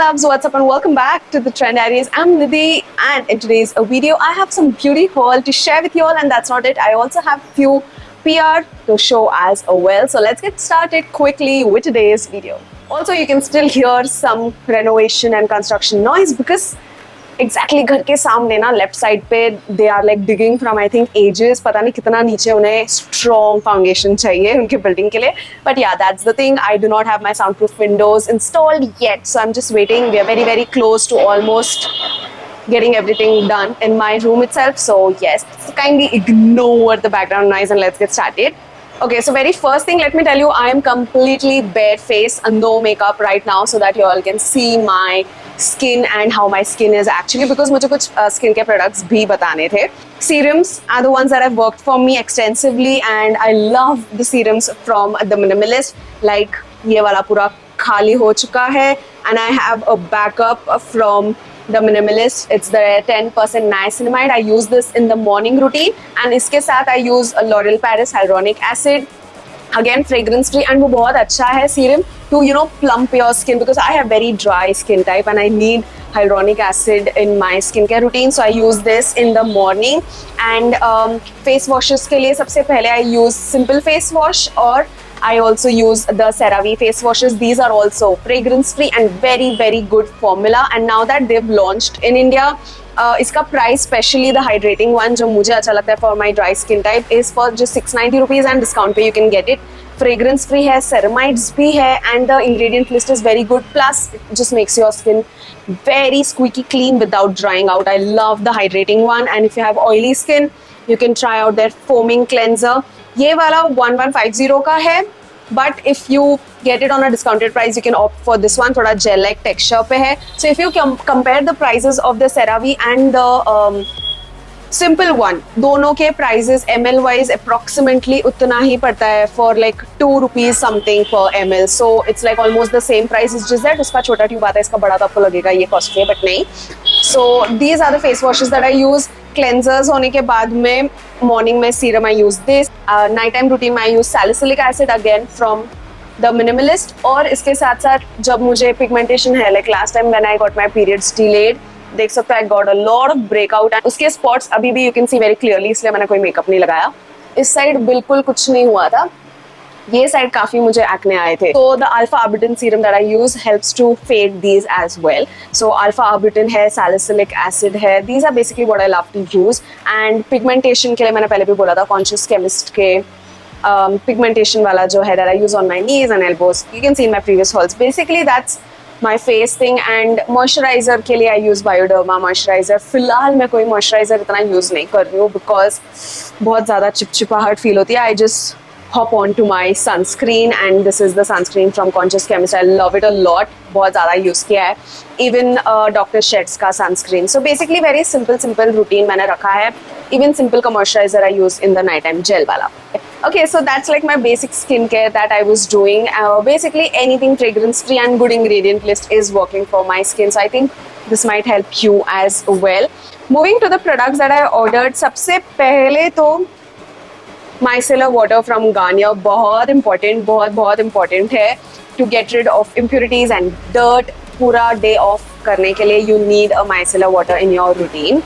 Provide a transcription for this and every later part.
loves, what's up and welcome back to the Trend Diaries. I'm Nidhi and in today's video I have some beauty haul to share with you all, and that's not it. I also have few PR to show as well. So let's get started quickly with today's video. Also, you can still hear some renovation and construction noise because exactly घर के सामने ना left side पे they are like digging from I think ages. पता नहीं कितना नीचे उन्हें strong foundation चाहिए उनके building के लिए. But yeah, that's the thing. I do not have my soundproof windows installed yet, so I'm just waiting. We are very close to almost getting everything done in my room itself. So yes, so kindly ignore the background noise and let's get started. Okay, so very first thing, let me tell you, I am completely barefaced and no makeup right now so that you all can see my skin and how my skin is actually, because मुझे कुछ skincare products भी बताने थे. Serums are the ones that have worked for me extensively and I love the serums from The Minimalist. Like ये वाला पूरा खाली हो चुका है and I have a backup from The Minimalist. It's the 10% niacinamide. I use this in the morning routine and इसके साथ I use a L'Oreal Paris hyaluronic acid. Again, fragrance free and वो बहुत अच्छा है serum to plump your skin because I have very dry skin type and I need hyaluronic acid in my skincare routine. So I use this in the morning and face washes के लिए सबसे पहले I use simple face wash और I also use the CeraVe face washes. These are also fragrance free and very good formula. And now that they've launched in India, इसका price, especially the hydrating one, जो मुझे अच्छा लगता है for my dry skin type, is for just 690 rupees and discount पे you can get it. Fragrance free है, ceramides भी है, and the ingredient list is very good. Plus, it just makes your skin very squeaky clean without drying out. I love the hydrating one, and if you have oily skin, you can try out their foaming cleanser. ये वाला 1150 का है, but if you get it on a discounted price, you can opt for this one. थोड़ा gel like texture पे है. So if you compare the prices of the CeraVe and the simple one, दोनों के prices ml wise approximately उतना ही पड़ता है for like 2 rupees something per ml. So it's like almost the same price. It's just that उसका छोटा tube आता है, इसका बड़ा तो आपको लगेगा ये costly है, but नहीं. So these are the face washes that I use. Cleansers होने के बाद में morning में serum I use this. Night time routine में I use salicylic acid again from The Minimalist. और इसके साथ साथ जब मुझे pigmentation है, like last time when I got my periods delayed, देख सकते हो I got a lot of breakout and उसके spots अभी भी you can see very clearly, इसलिए मैंने कोई makeup नहीं लगाया. इस साइड बिल्कुल कुछ नहीं हुआ था, ये साइड काफी मुझे एक्ने आए थे. So the alpha arbutin serum that I use helps to fade these as well. So alpha arbutin है, salicylic acid है, these are basically what I love to use. And pigmentation के लिए मैंने पहले भी बोला था Conscious Chemist के pigmentation वाला जो है that I use on my knees and elbows. You can see in my previous hauls. Basically that's my face thing. And moisturizer के लिए I use Bioderma moisturizer. फिलहाल मैं कोई moisturizer इतना use नहीं कर रही हूँ because बहुत ज़्यादा चिपचिपाहट feel होती है. I just hop on to my sunscreen and this is the sunscreen from Conscious Chemist. I love it a lot. बहुत ज़्यादा use किया है. Even Dr. Sheth's का sunscreen. So basically very simple routine मैंने रखा है. Even simple का moisturizer I use in the night time, gel वाला. Okay, so that's like my basic skincare that I was doing. Basically anything fragrance free and good ingredient list is working for my skin. So I think this might help you as well. Moving to the products that I ordered, सबसे पहले तो micellar water from Garnier. बहुत important है to get rid of impurities and dirt. पूरा day off करने के लिए you need a micellar water in your routine.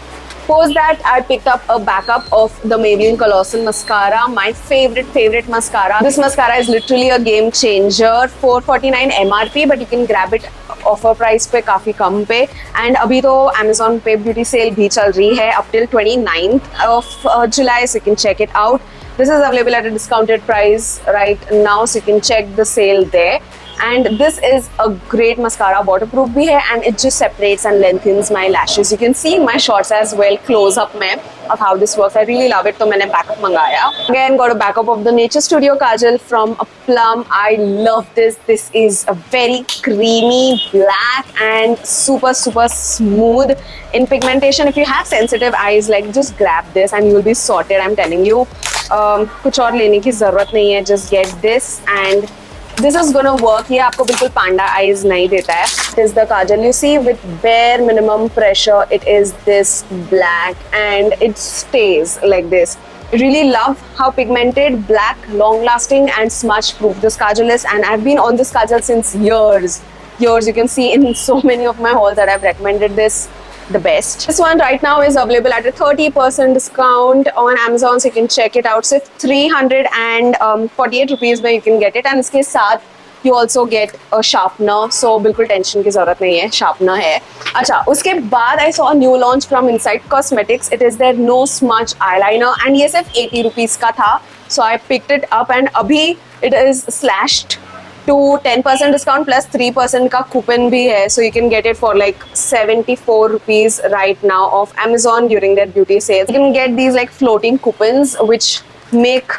Post that, I picked up a backup of the Maybelline Colossal Mascara, my favorite mascara. This mascara is literally a game changer. 449 MRP, but you can grab it offer price पे काफी कम पे. And अभी तो Amazon पे beauty sale भी चल रही है up till 29th of July, so you can check it out. This is available at a discounted price right now, so you can check the sale there. And this is a great mascara, waterproof भी है and it just separates and lengthens my lashes. You can see in my shots as well, close up में of how this works. I really love it, तो मैंने backup मंगाया. Again, got a backup of the Nature Studio Kajal from Plum. I love this. This is a very creamy black and super smooth in pigmentation. If you have sensitive eyes, like just grab this and you will be sorted. I'm telling you. कुछ और लेने की जरूरत नहीं है. Just get this and this is gonna work. ये आपको बिल्कुल पांडा eyes नहीं देता है. It is the kajal. You see, with bare minimum pressure, it is this black and it stays like this. Really love how pigmented, black, long-lasting, and smudge-proof this kajal is. And I've been on this kajal since years. years. You can see in so many of my hauls that I've recommended this the best. This one right now is available at a 30% discount on Amazon, so you can check it out. So 348 rupees where you can get it, and इसके साथ you also get a sharpener, so बिल्कुल tension की जरूरत नहीं है, sharpener है. अच्छा, उसके बाद I saw a new launch from Inside Cosmetics. It is their No Smudge eyeliner, and ये सिर्फ 80 rupees का था, so I picked it up, and अभी it is slashed to 10% discount plus 3% का coupon भी है, so you can get it for like 74 rupees right now off Amazon during their beauty sales. You can get these like floating coupons which make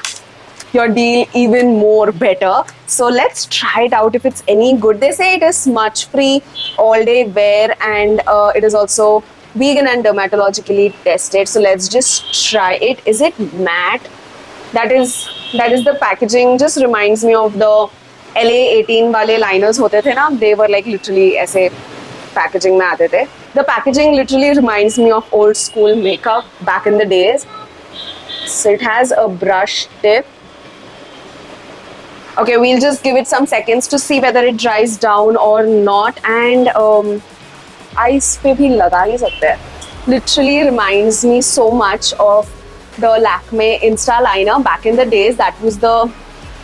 your deal even more better. So let's try it out if it's any good. They say it is smudge free, all day wear, and it is also vegan and dermatologically tested. So let's just try it. Is it matte? That is the packaging. Just reminds me of the LA18 वाले liners होते थे ना, they were like literally ऐसे packaging में आते थे. The packaging literally reminds me of old school makeup back in the days. So it has a brush tip. Okay, we'll just give it some seconds to see whether it dries down or not, and eyes पे भी लगा ही सकते हैं. Literally reminds me so much of the Lakme Insta liner back in the days. That was the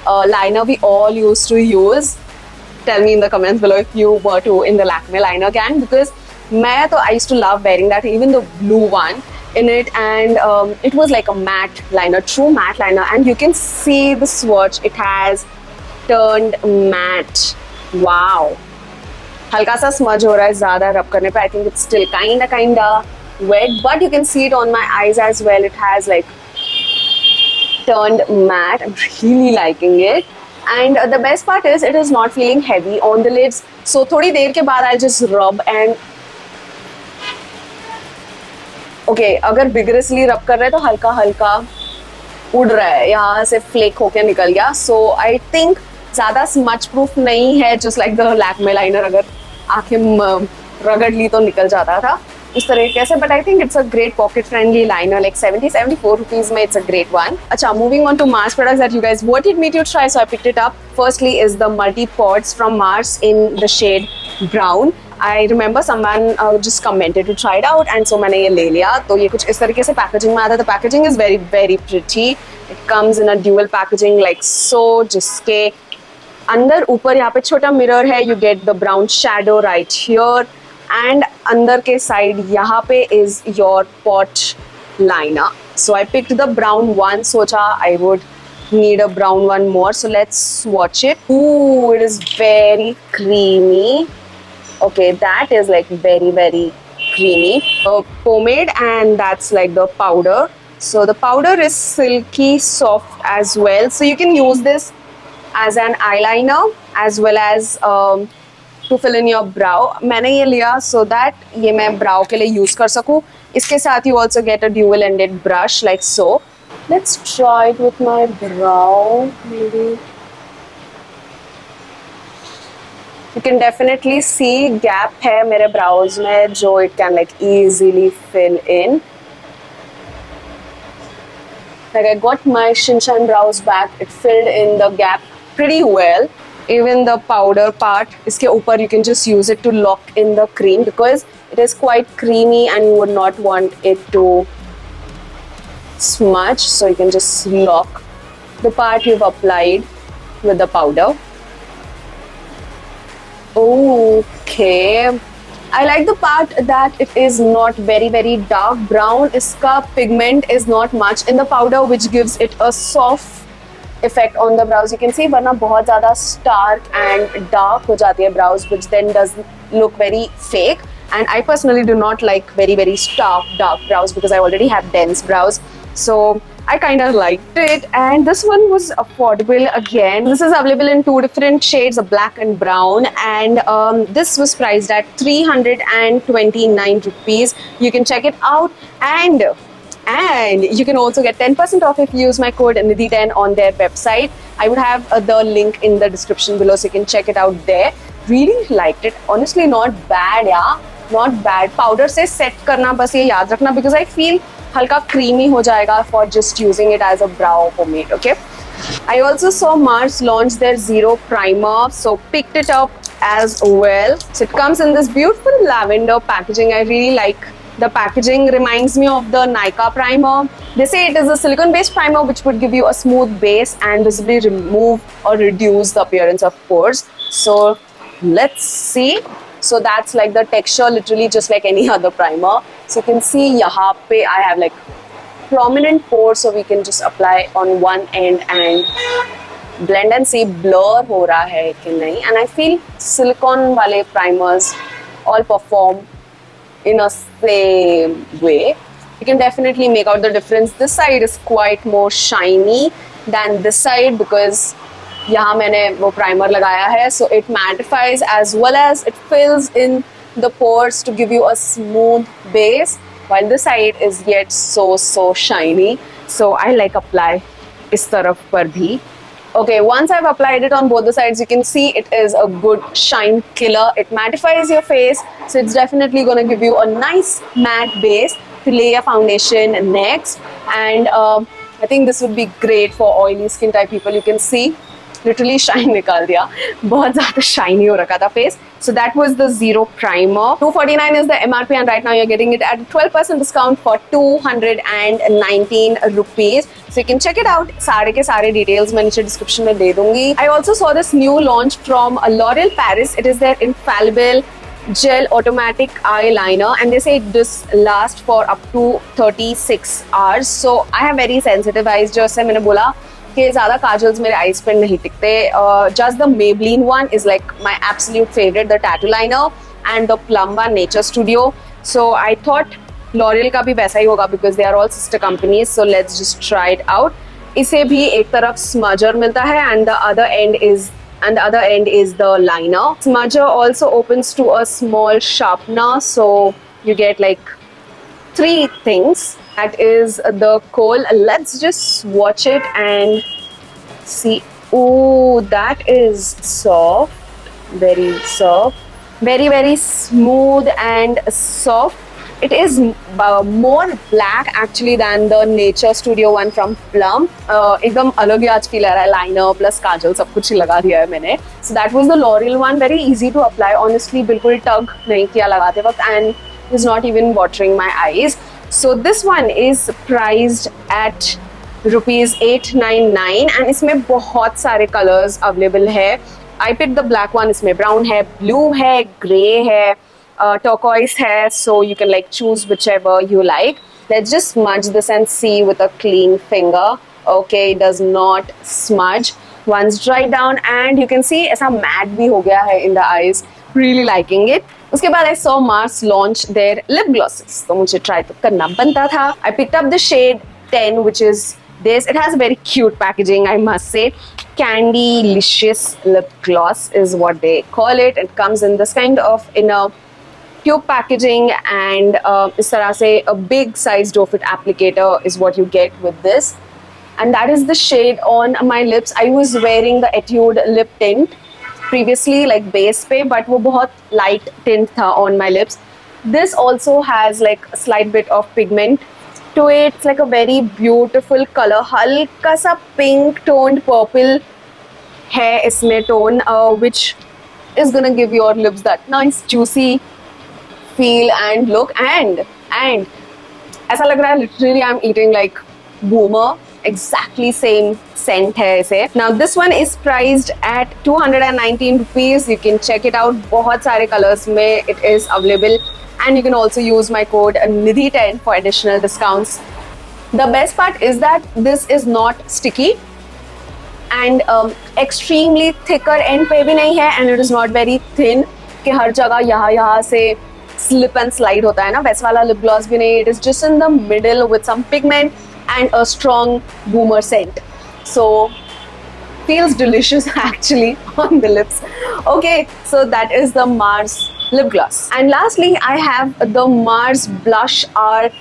liner we all used to use. Tell me in the comments below if you were to in the Lakme liner gang, because I used to love wearing that, even the blue one in it, and it was like a matte liner, true matte liner, and you can see the swatch. It has turned matte. Wow. हल्का सा smudge हो रहा है ज़्यादा rub करने पे. I think it's still kinda wet, but you can see it on my eyes as well. It has like turned matte. I'm really liking it, and the best part is it is not feeling heavy on the lids. So थोड़ी देर के बाद I'll just rub and okay, अगर vigorously rub कर रहे हैं तो हल्का हल्का उड़ रहा है, यहाँ से flake होके निकल गया. So I think ज़्यादा smudge proof नहीं है, just like the Lakme liner. अगर आँखें रगड़ ली तो निकल जाता था उस तरीके से. But I think it's a great pocket friendly liner, like 74 rupees में it's a great one. अच्छा, moving on to Mars products that you guys wanted me to try, so I picked it up. Firstly is the multi pods from Mars in the shade brown. I remember someone just commented to try it out, and so मैंने ये ले लिया. तो ये कुछ इस तरीके से packaging में आता है. The packaging is very very pretty. It comes in a dual packaging like so, जिसके अंदर ऊपर यहाँ पे छोटा मिरर है. You get the brown shadow right here, and अंदर के side यहाँ पे is your pot liner. So I picked the brown one. सोचा I would need a brown one more. So let's swatch it. Ooh, it is very creamy. Okay, that is like very very creamy. Pomade, and that's like the powder. So the powder is silky soft as well. So you can use this as an eyeliner as well as to fill in your brow. मैंने ये लिया so that ये मैं brow के लिए use कर सकूँ. इसके साथ you also get a dual ended brush like so. Let's try it with my brow maybe. You can definitely see gap है मेरे brows में जो it can like easily fill in. Like I got my Shinchan brows back. It filled in the gap pretty well. Even the powder part, इसके ऊपर you can just use it to lock in the cream because it is quite creamy and you would not want it to smudge. So you can just lock the part you've applied with the powder. Okay. I like the part that it is not very very dark brown. इसका pigment is not much in the powder, which gives it a soft effect on the brows. You can see वरना बहुत ज़्यादा stark and dark हो जाती है brows, which then does look very fake. And I personally do not like very very stark dark brows because I already have dense brows. So I kind of liked it, and this one was affordable again. This is available in two different shades, a black and brown, and this was priced at 329 rupees. You can check it out, and you can also get 10% off if you use my code Nidhi10 on their website. I would have the link in the description below, so you can check it out there. Really liked it. Honestly, not bad, yeah. Not bad. Powder से set करना बस ये याद रखना because I feel हल्का creamy हो जाएगा for just using it as a brow pomade. Okay. I also saw Mars launch their Zero Primer, so picked it up as well. So it comes in this beautiful lavender packaging. I really like the packaging. Reminds me of the Nykaa primer. They say it is a silicone based primer which would give you a smooth base and visibly remove or reduce the appearance of pores. So let's see. So that's like the texture, literally just like any other primer. So you can see yahan pe I have like prominent pores, so we can just apply on one end and blend and see blur ho raha hai ki nahi. And I feel silicone wale primers all perform in a same way. You can definitely make out the difference. This side is quite more shiny than this side because यहाँ मैंने वो primer लगाया है, so it mattifies as well as it fills in the pores to give you a smooth base, while this side is yet so shiny. So I like apply इस तरफ पर भी. Okay, once I've applied it on both the sides, you can see it is a good shine killer. It mattifies your face, so it's definitely going to give you a nice matte base to lay your foundation next. And I think this would be great for oily skin type people. You can see literally shine निकाल दिया, बहुत ज़्यादा shiny हो रखा था face. So that was the Zero Primer. 249 is the MRP and right now you're getting it at 12% discount for 219 rupees. So you can check it out. सारे के सारे details मैं नीचे description में दे दूँगी. I also saw this new launch from L'Oreal Paris. It is their infallible gel automatic eyeliner and they say this lasts for up to 36 hours. So I have very sensitive eyes, जैसे मैंने बोला कि ज़्यादा kajals मेरे eyes पे नहीं टिकते. Just the Maybelline one is like my absolute favorite, the tattoo liner, and the Plum one Nature Studio. So I thought L'Oreal का भी वैसा ही होगा because they are all sister companies. So let's just try it out. इसे भी एक तरफ smudger मिलता है and the other end is the liner. Smudger also opens to a small sharpener, so you get like 3 things. That is the kohl. Let's just swatch it and see. Oh, that is soft, very soft, very smooth and soft. It is more black actually than the Nature Studio one from Plum. एकदम अलग ही आज feel आ रहा है. Liner plus काजल सब कुछ ही लगा दिया है मैंने. So that was the L'Oreal one. Very easy to apply. Honestly, बिल्कुल tug नहीं किया लगाते वक्त and is not even watering my eyes. So this one is priced at rupees 899 and इसमें बहुत सारे colors available है. I picked the black one. इसमें brown है, blue है, grey है, turquoise है. So you can like choose whichever you like. Let's just smudge this and see with a clean finger. Okay, it does not smudge. Once dried down and you can see ऐसा matte भी हो गया है in the eyes. Really liking it. उसके बाद I saw Mars launch their lip glosses, तो मुझे try तो करना बनता था. I picked up the shade 10, which is this. It has a very cute packaging, I must say. Candylicious lip gloss is what they call it. It comes in this kind of inner tube packaging and इस तरह से a big size doe foot applicator is what you get with this. And that is the shade on my lips. I was wearing the Etude lip tint previously, like base पे, but वो बहुत light tint था on my lips. This also has like a slight bit of pigment to it. It's like a very beautiful color. हल्का सा pink toned purple है इसमें tone, which is gonna give your lips that nice juicy feel and look. And ऐसा लग रहा है literally I'm eating like Boomer. Exactly same scent है इसे. Now this one is priced at 219 rupees. You can check it out. बहुत सारे colors में it is available and you can also use my code NIDHI10 for additional discounts. The best part is that this is not sticky and extremely thicker end पे भी नहीं है and it is not very thin कि हर जगह यहाँ से slip and slide होता है ना, वैसा वाला lip gloss भी नहीं. It is just in the middle with some pigment and a strong Boomer scent. So feels delicious actually on the lips. Okay, so that is the Mars lip gloss. And lastly, I have the Mars Blush Art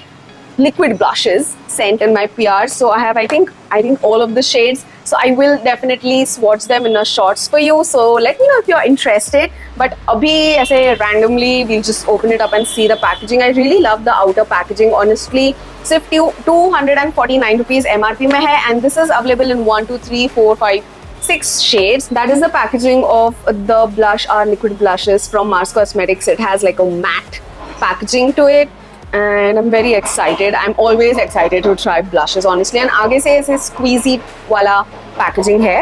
liquid blushes scent in my PR. So I have I think all of the shades. So I will definitely swatch them in a shorts for you. So let me know if you're interested. But abhi aise randomly we'll just open it up and see the packaging. I really love the outer packaging honestly. Sift 249 rupees MRP mein hai and this is available in 1, 2, 3, 4, 5, 6 shades. That is the packaging of the blush or liquid blushes from Mars Cosmetics. It has like a matte packaging to it, and I'm very excited. I'm always excited to try blushes, honestly. And आगे से ऐसे squeezy वाला packaging है.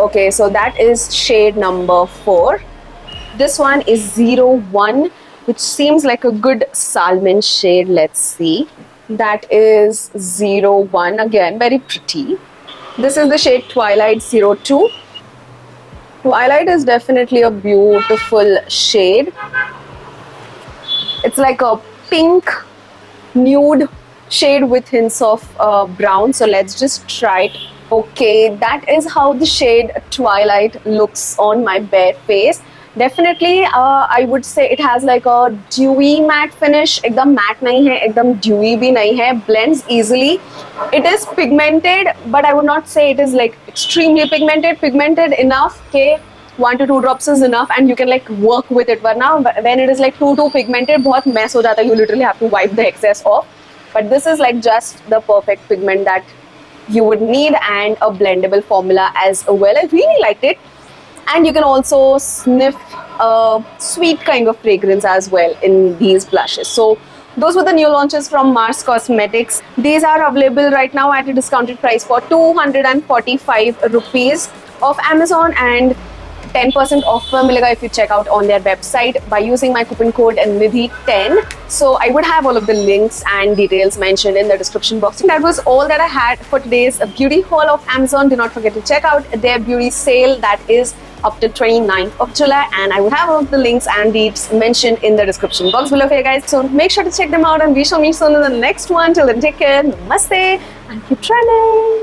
Okay, so that is shade number 4. This one is 01, which seems like a good salmon shade. Let's see. That is 01, again very pretty. This is the shade Twilight 02. Twilight is definitely a beautiful shade. It's like a pink nude shade with hints of brown. So let's just try it. Okay, that is how the shade Twilight looks on my bare face. Definitely, I would say it has like a dewy matte finish. एकदम matte नहीं है, एकदम dewy भी नहीं है. Blends easily. It is pigmented, but I would not say it is like extremely pigmented. Pigmented enough के 1 to 2 drops is enough, and you can like work with it. But now when it is like too pigmented, बहुत mess हो जाता है. You literally have to wipe the excess off. But this is like just the perfect pigment that you would need, and a blendable formula as well. I really liked it. And you can also sniff a sweet kind of fragrance as well in these blushes. So those were the new launches from Mars Cosmetics. These are available right now at a discounted price for 245 rupees of Amazon, and 10% off मिलेगा if you check out on their website by using my coupon code NIDHI10. So I would have all of the links and details mentioned in the description box. And that was all that I had for today's beauty haul of Amazon. Do not forget to check out their beauty sale that is up to 29th of July, and I will have all of the links and deets mentioned in the description box below for you guys. So make sure to check them out, and we shall meet soon in the next one. Till then, take care, namaste, and keep trending.